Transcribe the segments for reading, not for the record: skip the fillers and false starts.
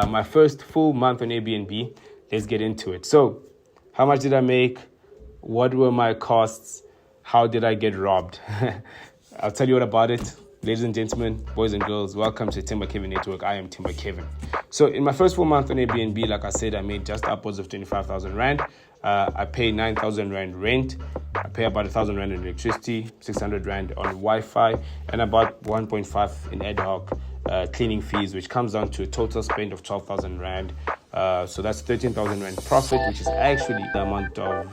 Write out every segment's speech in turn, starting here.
My first full month on Airbnb. Let's get into it. So, how much did I make? What were my costs? How did I get robbed? I'll tell you all about it. Ladies and gentlemen, boys and girls, welcome to Themba Kevin Network. I am Themba Kevin. So in my first full month on Airbnb, like I said, I made just upwards of 25,000 Rand. I pay 9,000 Rand rent. I pay about 1,000 Rand in electricity, 600 Rand on Wi-Fi, and about 1.5 in ad hoc cleaning fees, which comes down to a total spend of 12,000 Rand. So that's 13,000 Rand profit, which is actually the amount of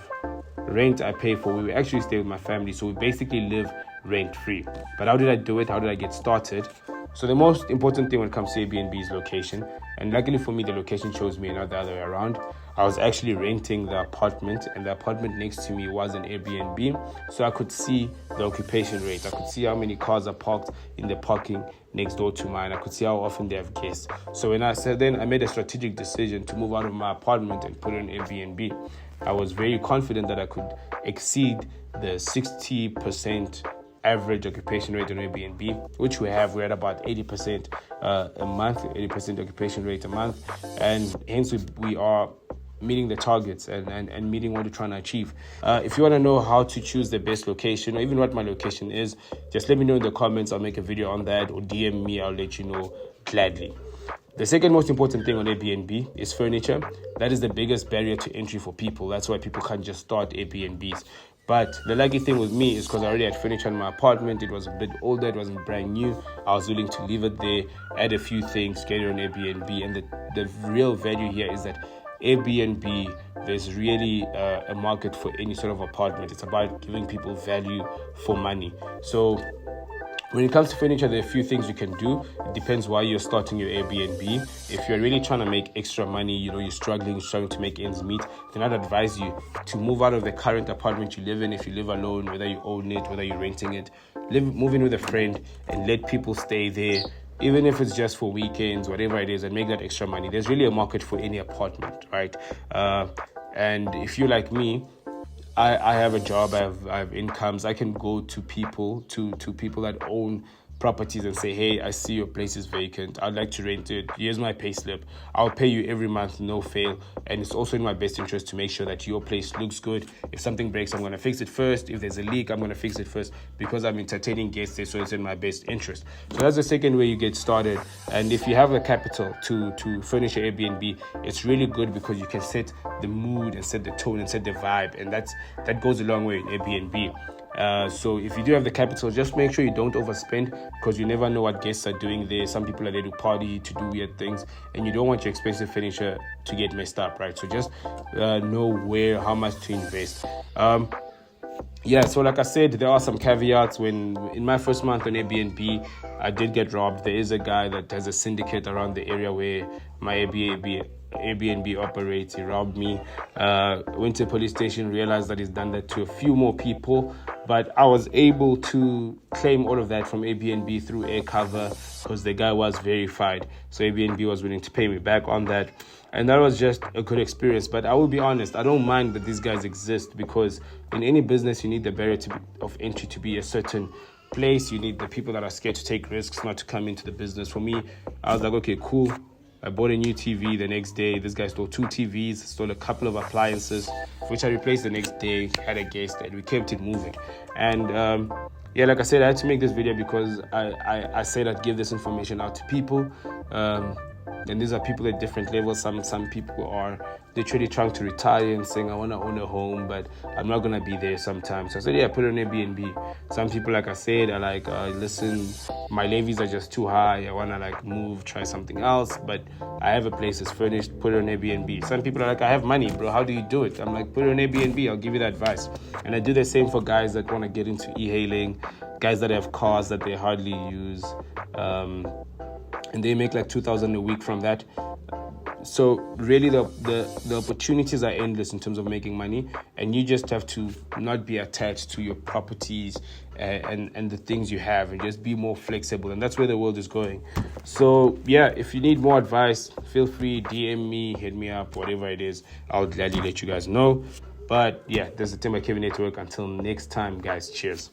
rent I pay for. We actually stay with my family, so we basically live rent free. But how did I do it? How did I get started? So the most important thing when it comes to Airbnb is location. And luckily for me, the location chose me, not the other way around. I was actually renting the apartment, and the apartment next to me was an Airbnb. So I could see the occupation rate. I could see how many cars are parked in the parking next door to mine. I could see how often they have guests. So when I said then, I made a strategic decision to move out of my apartment and put it on Airbnb. I was very confident that I could exceed the 60% average occupation rate on Airbnb, which we're at about 80% a month, 80% occupation rate a month, and hence we are meeting the targets and meeting what we're trying to achieve. If you want to know how to choose the best location, or even what my location is, just let me know in the comments. I'll make a video on that, or DM me, I'll let you know gladly. The second most important thing on Airbnb is furniture. That is the biggest barrier to entry for people. That's why people can't just start Airbnbs. But the lucky thing with me is because I already had furniture in my apartment. It was a bit older, it wasn't brand new. I was willing to leave it there, add a few things, get it on Airbnb. And the real value here is that Airbnb, there's really a market for any sort of apartment. It's about giving people value for money. So when it comes to furniture, there are a few things you can do. It depends why you're starting your Airbnb. If you're really trying to make extra money, you're struggling to make ends meet, then I'd advise you to move out of the current apartment you live in. If you live alone, whether you own it, whether you're renting it, move in with a friend and let people stay there, even if it's just for weekends, whatever it is, and make that extra money. There's really a market for any apartment, right? And if you're like me, I have a job, I have incomes. I can go to people that own properties and say, hey, I see your place is vacant. I'd like to rent it. Here's my pay slip. I'll pay you every month, no fail. And it's also in my best interest to make sure that your place looks good. If something breaks, I'm going to fix it first. If there's a leak, I'm going to fix it first, because I'm entertaining guests there, so it's in my best interest. So that's the second way you get started. And if you have the capital to furnish your Airbnb, it's really good because you can set the mood and set the tone and set the vibe. And that goes a long way in Airbnb. So if you do have the capital, just make sure you don't overspend, because you never know what guests are doing there. Some people are there to party, to do weird things, and you don't want your expensive furniture to get messed up, right? So just know how much to invest. So like I said, there are some caveats. When in my first month on Airbnb, I did get robbed. There is a guy that has a syndicate around the area where my Airbnb operates. He robbed me. Went to a police station, realized that he's done that to a few more people, but I was able to claim all of that from Airbnb through air cover, because the guy was verified. So Airbnb was willing to pay me back on that. And that was just a good experience. But I will be honest, I don't mind that these guys exist, because in any business, you need the barrier of entry to be a certain place. You need the people that are scared to take risks, not to come into the business. For me, I was like, okay, cool. I bought a new TV the next day. This guy stole 2 TVs, stole a couple of appliances, which I replaced the next day, had a guest, and we kept it moving. And like I said, I had to make this video because I said I'd give this information out to people. And these are people at different levels. Some people are literally trying to retire and saying, I want to own a home, but I'm not going to be there sometimes. So I said, put it on Airbnb. Some people, like I said, are like, listen, my levies are just too high. I want to move, try something else, but I have a place that's furnished, put it on Airbnb. Some people are like, I have money, bro. How do you do it? I'm like, put it on Airbnb. I'll give you that advice. And I do the same for guys that want to get into e-hailing, guys that have cars that they hardly use. And they make like 2,000 a week from that. So really the opportunities are endless in terms of making money, and you just have to not be attached to your properties and the things you have, and just be more flexible. And that's where the world is going. So if you need more advice, feel free, DM me, hit me up, whatever it is. I'll gladly let you guys know. But there's the Themba Kevin Network. Until next time, guys, cheers.